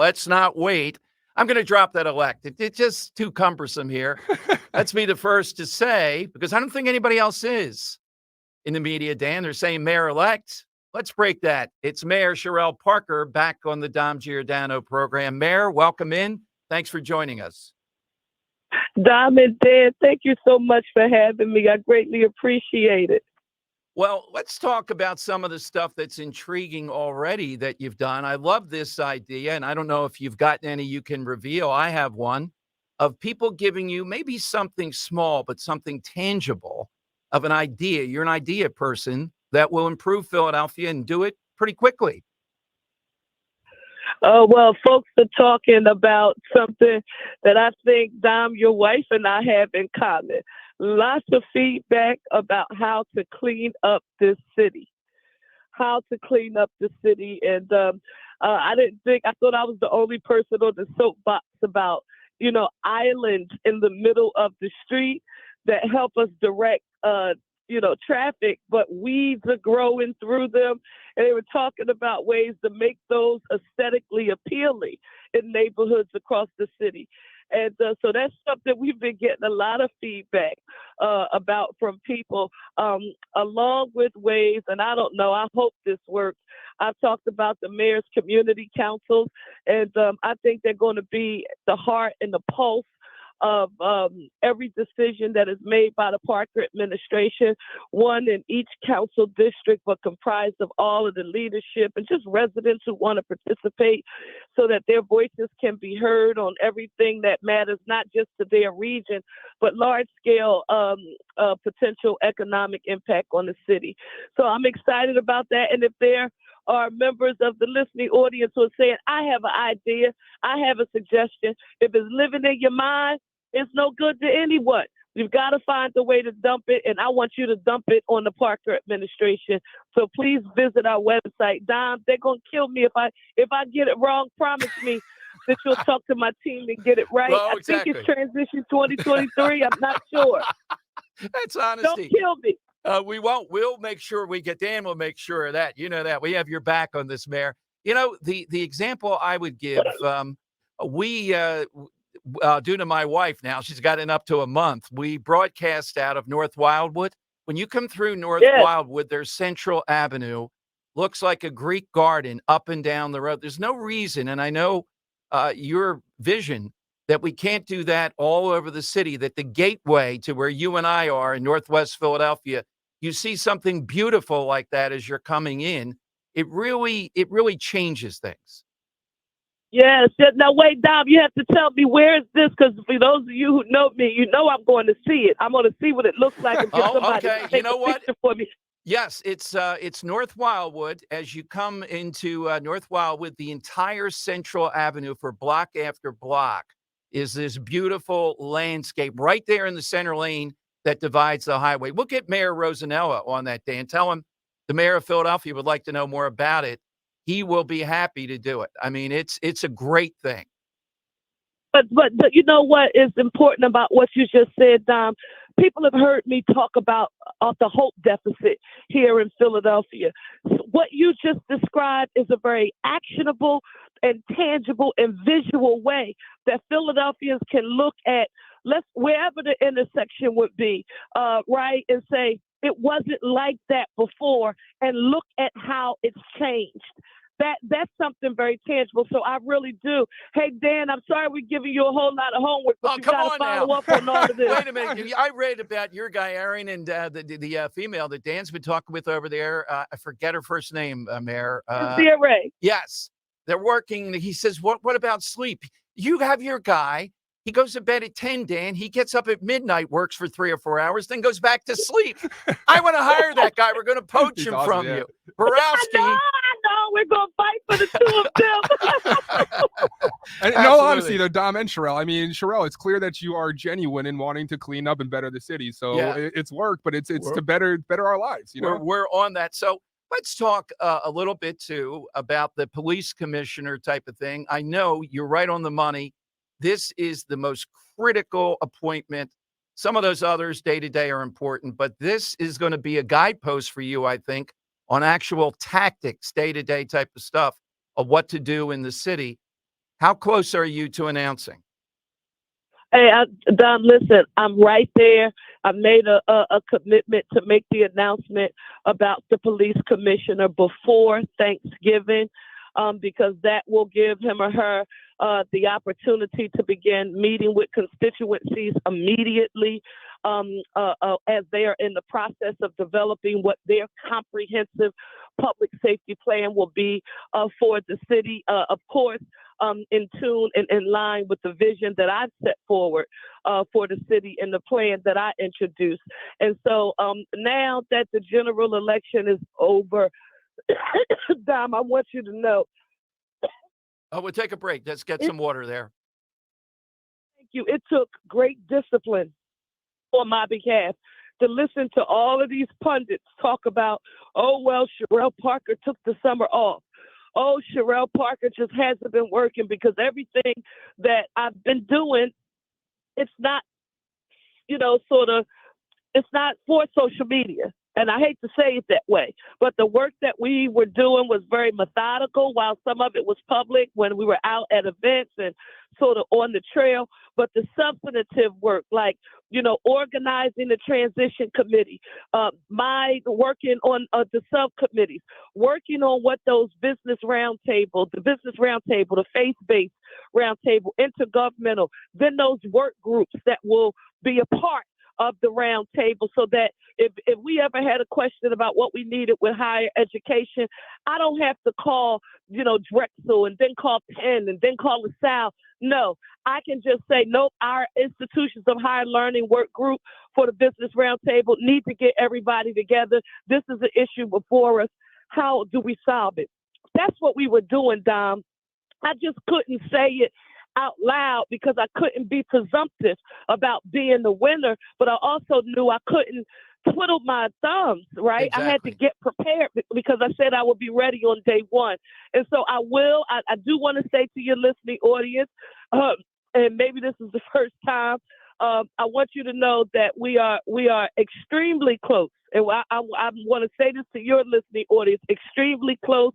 Let's not wait. I'm going to drop that elect. It's just too cumbersome here. Let's be the first to say, because I don't think anybody else is in the media, Dan. They're saying mayor-elect. Let's break that. It's Mayor Cherelle Parker back on the Dom Giordano program. Mayor, welcome in. Thanks for joining us. Dom and Dan, thank you so much for having me. I greatly appreciate it. Well, let's talk about some of the stuff that's intriguing already that you've done. I love this idea, and I don't know if you've gotten any you can reveal. I have one of people giving you maybe something small, but something tangible of an idea. You're an idea person that will improve Philadelphia and do it pretty quickly. Well, folks are talking about something that I think, Dom, your wife and I have in common. Lots of feedback about how to clean up this city. How to clean up the city. And I thought I was the only person on the soapbox about, islands in the middle of the street that help us direct traffic, but weeds are growing through them. And they were talking about ways to make those aesthetically appealing in neighborhoods across the city. And so that's something we've been getting a lot of feedback about from people, along with ways, and I don't know, I hope this works. I've talked about the mayor's community councils, and I think they're going to be the heart and the pulse of every decision that is made by the Parker administration, one in each council district, but comprised of all of the leadership and just residents who want to participate so that their voices can be heard on everything that matters, not just to their region, but large-scale potential economic impact on the city. So I'm excited about that. And if there are members of the listening audience who are saying, I have an idea, I have a suggestion, if it's living in your mind, it's no good to anyone. We've got to find a way to dump it, and I want you to dump it on the Parker administration. So please visit our website. Dom, they're going to kill me if I get it wrong. Promise me that you'll talk to my team and get it right. Well, exactly. I think it's transition 2023. I'm not sure. That's honesty. Don't kill me. We won't. We'll make sure Dan will make sure of that. You know that. We have your back on this, Mayor. The example I would give, due to my wife now, she's gotten up to a month. We broadcast out of North Wildwood. When you come through North Wildwood, there's Central Avenue. Looks like a Greek garden up and down the road. There's no reason, and I know your vision, that we can't do that all over the city, that the gateway to where you and I are in Northwest Philadelphia, you see something beautiful like that as you're coming in. It really changes things. Yes. Now, wait, Dom, you have to tell me, where is this? Because for those of you who know me, I'm going to see it. I'm going to see what it looks like and get somebody to take a picture for me. Yes, it's North Wildwood. As you come into North Wildwood, the entire Central Avenue for block after block is this beautiful landscape right there in the center lane that divides the highway. We'll get Mayor Rosanella on that day and tell him the mayor of Philadelphia would like to know more about it. He will be happy to do it. I mean, it's a great thing. But you know what is important about what you just said, Dom? People have heard me talk about the hope deficit here in Philadelphia. What you just described is a very actionable and tangible and visual way that Philadelphians can look at wherever the intersection would be, right, and say, it wasn't like that before, and look at how it's changed. That's something very tangible. So I really do. Hey, Dan, I'm sorry we're giving you a whole lot of homework, but you got to follow up on all of this. Wait a minute. I read about your guy, Erin, and the female that Dan's been talking with over there. I forget her first name, Mayor. Ray. Yes. They're working. He says, what about sleep? You have your guy. He goes to bed at 10, Dan. He gets up at midnight, works for 3 or 4 hours, then goes back to sleep. I want to hire that guy. We're going to poach him from you. Borowski. I know. We're going to fight for the two of them. And in all honesty, though, Dom and Cherelle, Cherelle, it's clear that you are genuine in wanting to clean up and better the city. So it's work, but it's to better our lives. We're on that. So let's talk a little bit, too, about the police commissioner type of thing. I know you're right on the money. This is the most critical appointment. Some of those others day-to-day are important, but this is going to be a guidepost for you, I think, on actual tactics, day-to-day type of stuff of what to do in the city. How close are you to announcing? Hey, Dom, listen, I'm right there. I made a commitment to make the announcement about the police commissioner before Thanksgiving, because that will give him or her the opportunity to begin meeting with constituencies immediately, as they are in the process of developing what their comprehensive public safety plan will be for the city. Of course, in tune and in line with the vision that I've set forward for the city and the plan that I introduced. And so now that the general election is over, Dom, I want you to know. Oh, we'll take a break. Let's get some water there. Thank you. It took great discipline on my behalf to listen to all of these pundits talk about, oh, well, Cherelle Parker took the summer off. Oh, Cherelle Parker just hasn't been working, because everything that I've been doing, it's not, it's not for social media. And I hate to say it that way, but the work that we were doing was very methodical, while some of it was public when we were out at events and sort of on the trail. But the substantive work, like, organizing the transition committee, my working on the subcommittees, working on what those the business roundtable, the faith-based roundtable, intergovernmental, then those work groups that will be a part of the round table, so that if we ever had a question about what we needed with higher education, I don't have to call, Drexel and then call Penn and then call LaSalle. No, I can just say, nope, our institutions of higher learning work group for the business roundtable need to get everybody together. This is an issue before us. How do we solve it? That's what we were doing, Dom. I just couldn't say it out loud because I couldn't be presumptive about being the winner, but I also knew I couldn't twiddle my thumbs, right? Exactly. I had to get prepared because I said I would be ready on day one. And so I do want to say to your listening audience, and maybe this is the first time, I want you to know that we are extremely close. And I want to say this to your listening audience, extremely close.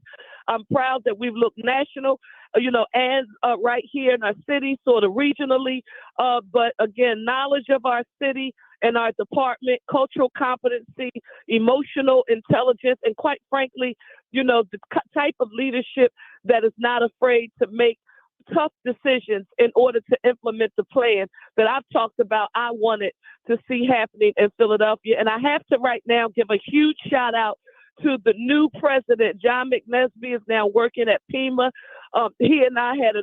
I'm proud that we've looked national, and right here in our city, sort of regionally. But again, knowledge of our city and our department, cultural competency, emotional intelligence, and quite frankly, the type of leadership that is not afraid to make tough decisions in order to implement the plan that I've talked about I wanted to see happening in Philadelphia. And I have to right now give a huge shout out to the new president. John McNesby is now working at Pima. He and I had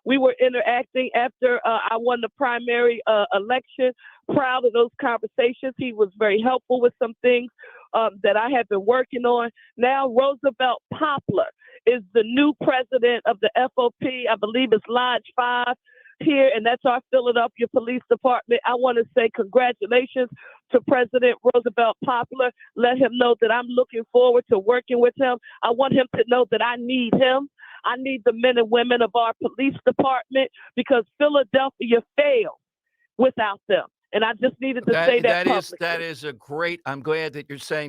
we were interacting after I won the primary election. Proud of those conversations. He was very helpful with some things that I have been working on. Now Roosevelt Poplar is the new president of the FOP. I believe it's Lodge 5 here, and that's our Philadelphia Police Department. I want to say congratulations to President Roosevelt Poplar. Let him know that I'm looking forward to working with him. I want him to know that I need him. I need the men and women of our police department, because Philadelphia failed without them. And I just needed to say that publicly. That is a great, I'm glad that you're saying